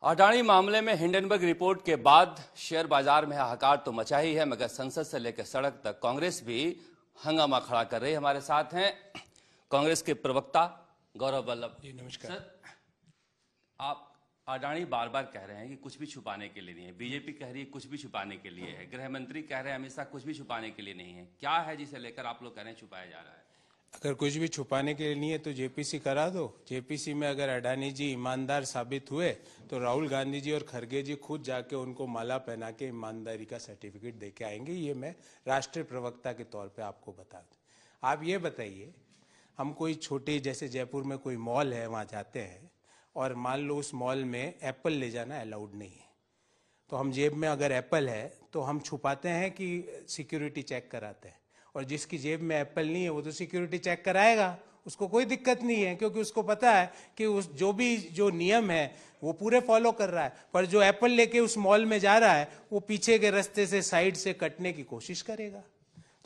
अडानी मामले में Hindenburg report के बाद शेयर बाजार में हाहाकार तो मचा ही है, मगर संसद से लेकर सड़क तक कांग्रेस भी हंगामा खड़ा कर रही है। हमारे साथ हैं कांग्रेस के प्रवक्ता गौरव वल्लभ जी। नमस्कार सर। आप अडानी बार बार कह रहे हैं कि कुछ भी छुपाने के लिए नहीं है, बीजेपी कह रही है कुछ भी छुपाने के लिए है, गृह मंत्री कह रहे हैं हमेशा कुछ भी छुपाने के लिए नहीं है। क्या है जिसे लेकर आप लोग कह रहे हैं छुपाया जा रहा है? अगर कुछ भी छुपाने के लिए नहीं है तो जेपीसी करा दो। जेपीसी में अगर अडानी जी ईमानदार साबित हुए तो राहुल गांधी जी और खरगे जी खुद जाके उनको माला पहना के ईमानदारी का सर्टिफिकेट दे के आएंगे। ये मैं राष्ट्रीय प्रवक्ता के तौर पे आपको बता दूं। आप ये बताइए, हम कोई छोटी जैसे जयपुर में कोई मॉल है, वहाँ जाते हैं और मान लो उस मॉल में एप्पल ले जाना अलाउड नहीं है, तो हम जेब में अगर एप्पल है तो हम छुपाते हैं कि सिक्योरिटी चेक कराते हैं, और जिसकी जेब में एप्पल नहीं है वो तो सिक्योरिटी चेक कराएगा, उसको कोई दिक्कत नहीं है, क्योंकि उसको पता है कि उस जो नियम है वो पूरे फॉलो कर रहा है। पर जो एप्पल लेके उस मॉल में जा रहा है वो पीछे के रास्ते से साइड से कटने की कोशिश करेगा।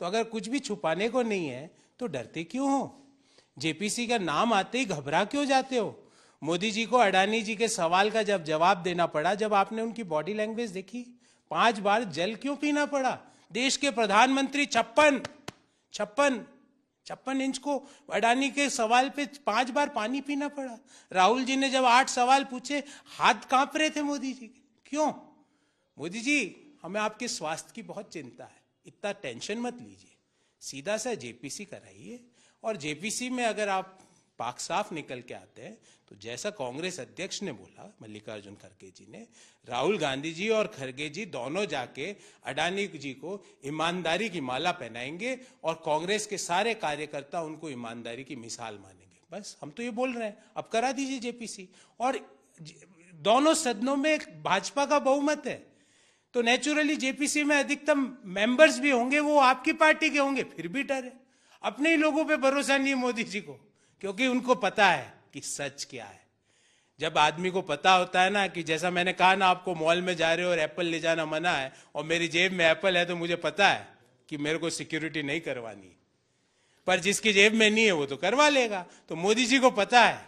तो अगर कुछ भी छुपाने को नहीं है तो डरते क्यों हो? जेपीसी का नाम आते ही घबरा क्यों जाते हो? मोदी जी को अडानी जी के सवाल का जब जवाब देना पड़ा, जब आपने उनकी बॉडी लैंग्वेज देखी, 5 बार जल क्यों पीना पड़ा? देश के प्रधानमंत्री 56 इंच को अडानी के सवाल पे 5 बार पानी पीना पड़ा। राहुल जी ने जब 8 सवाल पूछे, हाथ कांप रहे थे मोदी जी के। क्यों? मोदी जी, हमें आपके स्वास्थ्य की बहुत चिंता है, इतना टेंशन मत लीजिए, सीधा सा जेपीसी कराइए। और जेपीसी में अगर आप पाक साफ निकल के आते हैं तो जैसा कांग्रेस अध्यक्ष ने बोला, मल्लिकार्जुन खड़गे जी ने, राहुल गांधी जी और खड़गे जी दोनों जाके अडानी जी को ईमानदारी की माला पहनाएंगे और कांग्रेस के सारे कार्यकर्ता उनको ईमानदारी की मिसाल मानेंगे। बस हम तो ये बोल रहे हैं, अब करा दीजिए जेपीसी। और दोनों सदनों में भाजपा का बहुमत है, तो नेचुरली जेपीसी में अधिकतम मेंबर्स भी होंगे वो आपकी पार्टी के होंगे, फिर भी डर है। अपने ही लोगों पे भरोसा नहीं है मोदी जी को, क्योंकि उनको पता है कि सच क्या है। जब आदमी को पता होता है ना कि जैसा मैंने कहा ना, आपको मॉल में जा रहे हो और एप्पल ले जाना मना है और मेरी जेब में एप्पल है, तो मुझे पता है कि मेरे को सिक्योरिटी नहीं करवानी, पर जिसकी जेब में नहीं है वो तो करवा लेगा। तो मोदी जी को पता है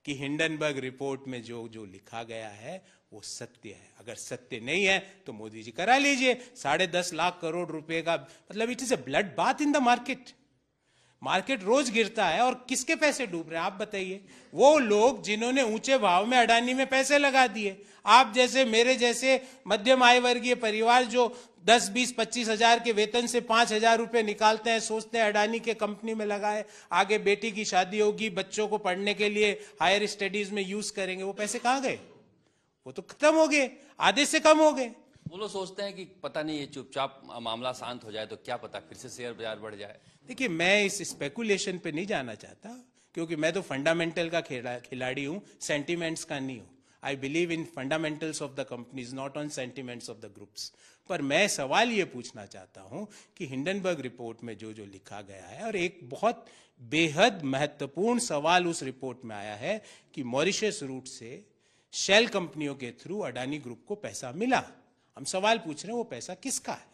कि हिंडनबर्ग रिपोर्ट में जो जो लिखा गया है वो सत्य है। अगर सत्य नहीं है तो मोदी जी करा लीजिए। 10.5 लाख करोड़ रुपए का मतलब, it is a blood bath in the market. Market रोज गिरता है और किसके पैसे डूब रहे हैं आप बताइए? वो लोग जिन्होंने ऊंचे भाव में अडानी में पैसे लगा दिए। आप जैसे, मेरे जैसे मध्यम आय वर्गीय परिवार जो 10, 20, 25 हजार के वेतन से 5,000 रुपए निकालते हैं, सोचते हैं अडानी के कंपनी में लगाए, आगे बेटी की शादी होगी, बच्चों को पढ़ने के लिए हायर स्टडीज में यूज करेंगे, वो पैसे कहाँ गए? वो तो खत्म हो गए, आधे से कम हो गए। वो लोग सोचते हैं कि पता नहीं ये चुपचाप मामला शांत हो जाए तो क्या पता फिर से शेयर बाजार बढ़ जाए। देखिए, मैं इस स्पेकुलेशन पे नहीं जाना चाहता, क्योंकि मैं तो फंडामेंटल का खिलाड़ी हूं, सेंटिमेंट्स का नहीं हूं। I believe in fundamentals of the companies, not on sentiments of the groups. पर मैं सवाल ये पूछना चाहता हूं कि हिंडनबर्ग रिपोर्ट में जो जो लिखा गया है, और एक बहुत बेहद महत्वपूर्ण सवाल उस रिपोर्ट में आया है कि मॉरिशस रूट से शेल कंपनियों के थ्रू अडानी ग्रुप को पैसा मिला। हम सवाल पूछ रहे हैं वो पैसा किसका है?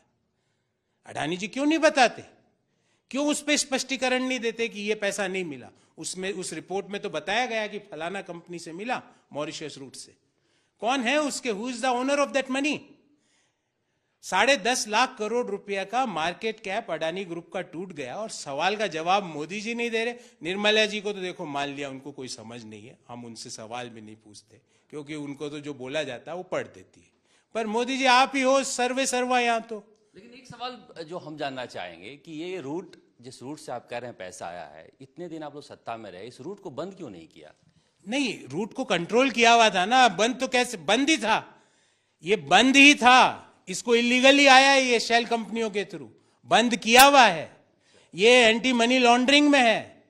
अडानी जी क्यों नहीं बताते? क्यों उस पर स्पष्टीकरण नहीं देते कि ये पैसा नहीं मिला? उसमें, उस रिपोर्ट में तो बताया गया कि फलाना कंपनी से मिला, मॉरिशस रूट से। कौन है उसके, who is the owner of that money? 10.5 lakh crore रुपया का मार्केट कैप अडानी ग्रुप का टूट गया, और सवाल का जवाब मोदी जी नहीं दे रहे। निर्मला जी को तो देखो मान लिया, उनको कोई समझ नहीं है, हम उनसे सवाल भी नहीं पूछते, क्योंकि उनको तो जो बोला जाता है वो पढ़ देती है। पर मोदी जी आप ही हो सर्वे सर्वा यहाँ तो। लेकिन एक सवाल जो हम जानना चाहेंगे कि ये रूट, जिस रूट से आप कह रहे हैं पैसा आया है, इतने दिन आप लोग सत्ता में रहे, इस रूट को बंद क्यों नहीं किया? नहीं, रूट को कंट्रोल किया हुआ था ना। बंद तो कैसे? बंद ही था, ये बंद ही था। इसको इलीगली आया है, ये शेल कंपनियों के थ्रू बंद किया हुआ है। ये एंटी मनी लॉन्ड्रिंग में है।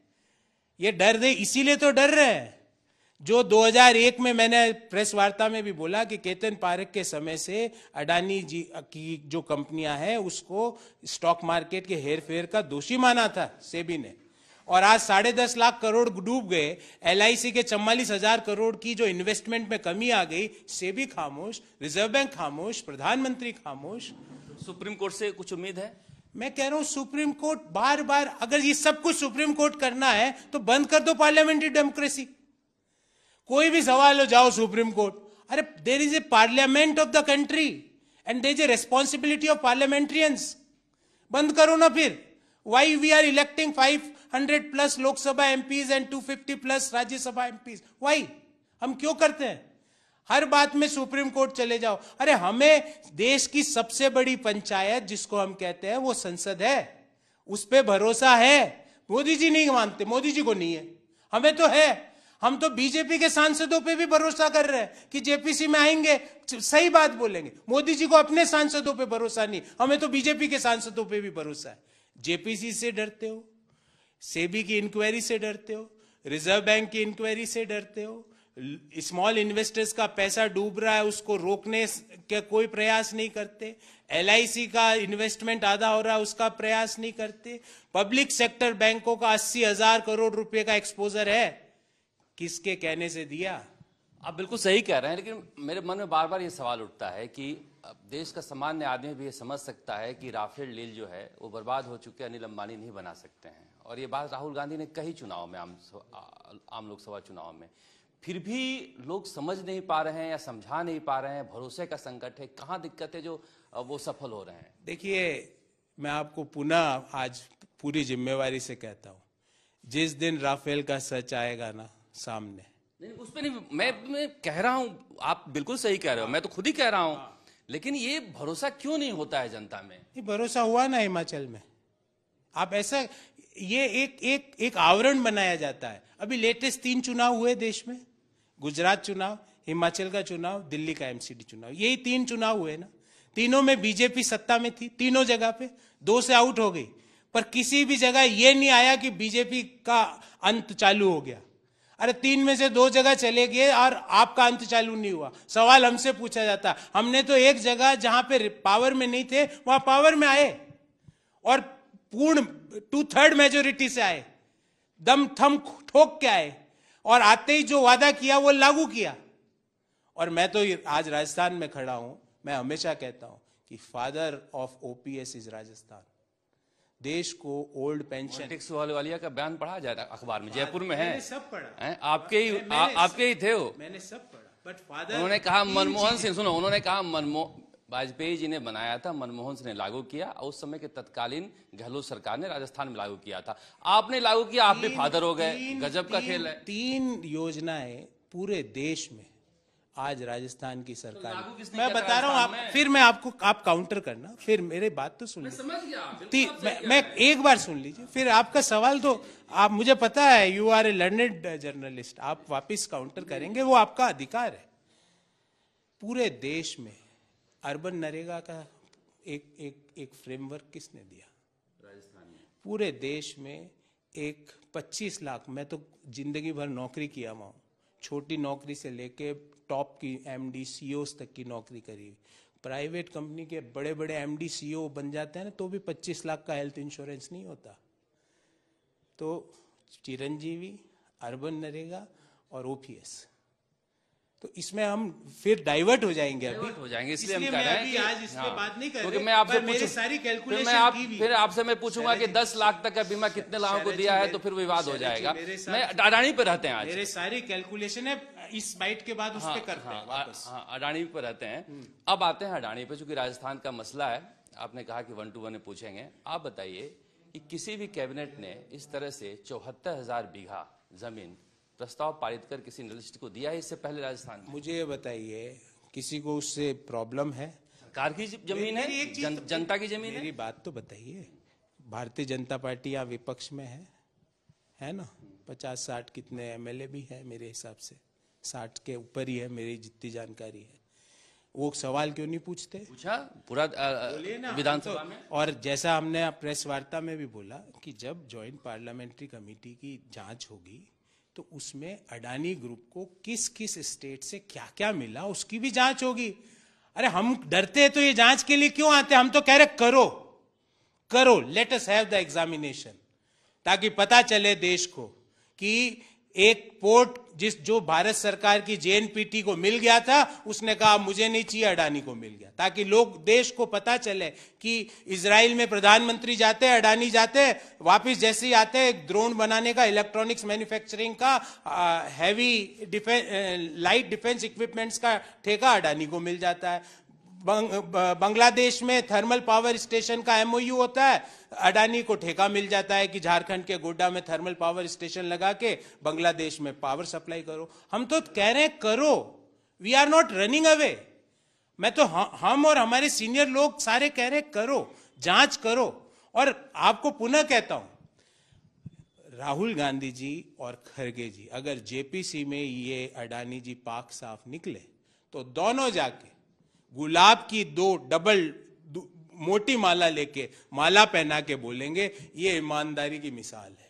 ये डर दे, इसीलिए तो डर रहे हैं। जो 2001 में मैंने प्रेस वार्ता में भी बोला कि केतन पारेख के समय से अडानी जी की जो कंपनियां हैं उसको स्टॉक मार्केट के हेर फेर का दोषी माना था सेबी ने, और आज 10.5 लाख करोड़ डूब गए। LIC के 44,000 करोड़ की जो इन्वेस्टमेंट में कमी आ गई, सेबी खामोश, रिजर्व बैंक खामोश, प्रधानमंत्री खामोश। सुप्रीम कोर्ट से कुछ उम्मीद है? मैं कह रहा हूं सुप्रीम कोर्ट बार बार, अगर ये सब कुछ सुप्रीम कोर्ट करना है तो बंद कर दो पार्लियामेंट्री डेमोक्रेसी। कोई भी सवाल हो, जाओ सुप्रीम कोर्ट। अरे there is a parliament of the country and there is a responsibility of parliamentarians. बंद करो ना फिर. Why we are electing 500 plus Lok Sabha MPs and 250 plus Rajya Sabha MPs. Why? हम क्यों करते हैं? हर बात में सुप्रीम कोर्ट चले जाओ. अरे हमें देश की सबसे बड़ी पंचायत जिसको हम कहते हैं वो संसद है, उस पे भरोसा है. मोदी जी नहीं मानते, मोदी जी को नहीं है, हमें तो है. हम तो बीजेपी के सांसदों पे भी भरोसा कर रहे हैं कि जेपीसी में आएंगे सही बात बोलेंगे. मोदी जी को अपने सांसदों पे भरोसा नहीं, हमें तो बीजेपी के सांसदों पे भी भरोसा है. जेपीसी से डरते हो, सेबी की इंक्वायरी से डरते हो, रिजर्व बैंक की इंक्वायरी से डरते हो, स्मॉल इन्वेस्टर्स का पैसा डूब रहा है उसको रोकने का कोई प्रयास नहीं करते, एलआईसी का इन्वेस्टमेंट आधा हो रहा है उसका प्रयास नहीं करते, पब्लिक सेक्टर बैंकों का 80,000 करोड़ रुपए का एक्सपोजर है, किसके कहने से दिया? आप बिल्कुल सही कह रहे हैं, लेकिन मेरे मन में बार बार ये सवाल उठता है कि देश का सामान्य आदमी भी ये समझ सकता है कि राफेल डील जो है वो बर्बाद हो चुके अनिल अंबानी नहीं बना सकते हैं. और ये बात राहुल गांधी ने कही चुनाव में, आम लोकसभा चुनाव में. फिर भी लोग समझ नहीं पा रहे हैं या समझा नहीं पा रहे हैं. भरोसे का संकट है. कहाँ दिक्कत है जो वो सफल हो रहे हैं? देखिए, मैं आपको पुनः आज पूरी जिम्मेवारी से कहता हूं, जिस दिन राफेल का सच आएगा ना सामने, नहीं उस पर नहीं, मैं कह रहा हूं, आप बिल्कुल सही कह रहे हो, मैं तो खुद ही कह रहा हूं, लेकिन ये भरोसा क्यों नहीं होता है जनता में? ये भरोसा हुआ ना हिमाचल में. आप ऐसा, ये एक आवरण बनाया जाता है. अभी लेटेस्ट 3 चुनाव हुए देश में, गुजरात चुनाव, हिमाचल का चुनाव, दिल्ली का एमसीडी चुनाव. यही 3 चुनाव हुए ना. तीनों में बीजेपी सत्ता में थी, तीनों जगह पे 2 से आउट हो गई, पर किसी भी जगह ये नहीं आया कि बीजेपी का अंत चालू हो गया. अरे 3 में से 2 जगह चले गए और आपका अंत चालू नहीं हुआ. सवाल हमसे पूछा जाता, हमने तो एक जगह जहां पे पावर में नहीं थे वहां पावर में आए और पूर्ण 2/3 मेजोरिटी से आए, दम थम ठोक के आए, और आते ही जो वादा किया वो लागू किया. और मैं तो आज राजस्थान में खड़ा हूं, मैं हमेशा कहता हूं कि father of OPS is Rajasthan. देश को ओल्ड पेंशन, वालिया का बयान पढ़ा जा रहा है अखबार में, जयपुर में है. मैंने सब पढ़ा. आपके ही थे वो. मैंने सब पढ़ा. बट फादर, उन्होंने कहा मनमोहन सिंह, सुनो, उन्होंने कहा वाजपेयी जी ने बनाया था, मनमोहन सिंह ने लागू किया, और उस समय के तत्कालीन गहलोत सरकार ने राजस्थान में लागू किया था. आपने लागू किया, आप भी फादर हो गए. गजब का खेल है. 3 योजनाएं पूरे देश में आज राजस्थान की सरकार, तो मैं बता रहा हूं, फिर मैं आपको, आप काउंटर करना, फिर मेरे बात तो सुन लीजिए. मैं एक बार सुन लीजिए, फिर आपका सवाल तो आप, मुझे पता है you are a learned journalist, आप वापस काउंटर करेंगे, वो आपका अधिकार है. पूरे देश में अर्बन नरेगा का एक फ्रेमवर्क किसने दिया? राजस्थान में. पूरे देश में एक 25 लाख, मैं तो जिंदगी भर नौकरी किया हुआ हूं, छोटी नौकरी से लेके टॉप की एमडी सीईओ तक की नौकरी करी. प्राइवेट कंपनी के बड़े बड़े एमडी सीईओ बन जाते हैं ना, तो भी 25 लाख का हेल्थ इंश्योरेंस नहीं होता. तो चिरंजीवी, अर्बन नरेगा और ओपीएस, तो इसमें हम फिर डाइवर्ट हो जाएंगे. अभी हो जाएंगे, इसलिए हम मैं कह रहे हैं अभी कि आज इस पे बात नहीं कर रहे, क्योंकि मैं आपसे मेरी सारी कैलकुलेशन फिर आपसे मैं पूछूंगा कि 10 लाख तक का बीमा कितने लोगों को दिया है, तो फिर विवाद हो जाएगा. मैं अडानी पे रहते हैं आज. मेरे सारी कैलकुलेशन है, इस बाइट के बाद उस पे करते हैं वापस. अडानी पे रहते हैं. अब आते हैं अडानी पे, चूंकि राजस्थान का मसला है. आपने कहा कि 1 to 1 पूछेंगे. आप बताइए कि किसी भी कैबिनेट ने इस तरह से 74,000 बीघा जमीन प्रस्ताव पारित कर किसी लिस्ट को दिया है इससे पहले राजस्थान में? मुझे ये बताइए, किसी को उससे प्रॉब्लम है? सरकार की जमीन है, जनता की जमीन है. मेरी बात तो बताइए. भारतीय जनता पार्टी यहाँ विपक्ष में है ना? 50-60 कितने एमएलए भी है, मेरे हिसाब से 60 के ऊपर ही है, मेरी जितनी जानकारी है. वो सवाल क्यों नहीं पूछते? पूछा पूरा विधानसभा में. और जैसा हमने प्रेस वार्ता में भी बोला कि जब ज्वाइंट पार्लियामेंट्री कमेटी की जांच होगी तो उसमें अडानी ग्रुप को किस किस स्टेट से क्या क्या मिला उसकी भी जांच होगी. अरे हम डरते हैं तो ये जांच के लिए क्यों आते हैं? हम तो कह रहे करो, let us have the examination, ताकि पता चले देश को कि एक पोर्ट जो भारत सरकार की जेएनपीटी को मिल गया था, उसने कहा मुझे नहीं चाहिए, अडानी को मिल गया, ताकि लोग देश को पता चले कि इजराइल में प्रधानमंत्री जाते हैं, अडानी जाते हैं, वापिस जैसे ही आते हैं, एक ड्रोन बनाने का, इलेक्ट्रॉनिक्स मैन्युफैक्चरिंग का, हैवी लाइट डिफेंस इक्विपमेंट्स का ठेका अडानी को मिल जाता है। बांग्लादेश में थर्मल पावर स्टेशन का एमओयू होता है, अडानी को ठेका मिल जाता है कि झारखंड के गोड्डा में थर्मल पावर स्टेशन लगा के बांग्लादेश में पावर सप्लाई करो। हम तो कह रहे हैं करो, we are not running away. मैं तो हम और हमारे सीनियर लोग सारे कह रहे हैं करो, जांच करो। और आपको पुनः कहता हूं, राहुल गांधी जी और खड़गे जी अगर जेपीसी में ये अडानी जी पाक साफ निकले तो दोनों जाके गुलाब की डबल मोटी माला लेके माला पहना के बोलेंगे ये ईमानदारी की मिसाल है।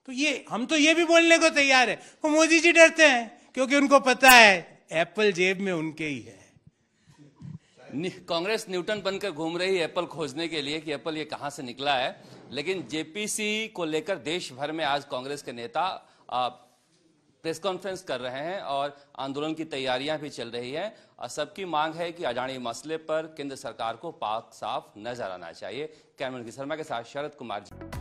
तो हम तो ये भी बोलने को तैयार है। तो मोदी जी डरते हैं क्योंकि उनको पता है एप्पल जेब में उनके ही है। कांग्रेस न्यूटन बनकर घूम रही है एप्पल खोजने के लिए कि एप्पल ये कहां से निकला है, लेकिन जेपीसी को लेकर देश भर में आज कांग्रेस के नेता प्रेस कॉन्फ्रेंस कर रहे हैं और आंदोलन की तैयारियां भी चल रही है। सबकी मांग है कि अडानी मसले पर केंद्र सरकार को पाक साफ नजर आना चाहिए। कैमरामैन की शर्मा के साथ शरद कुमार जी।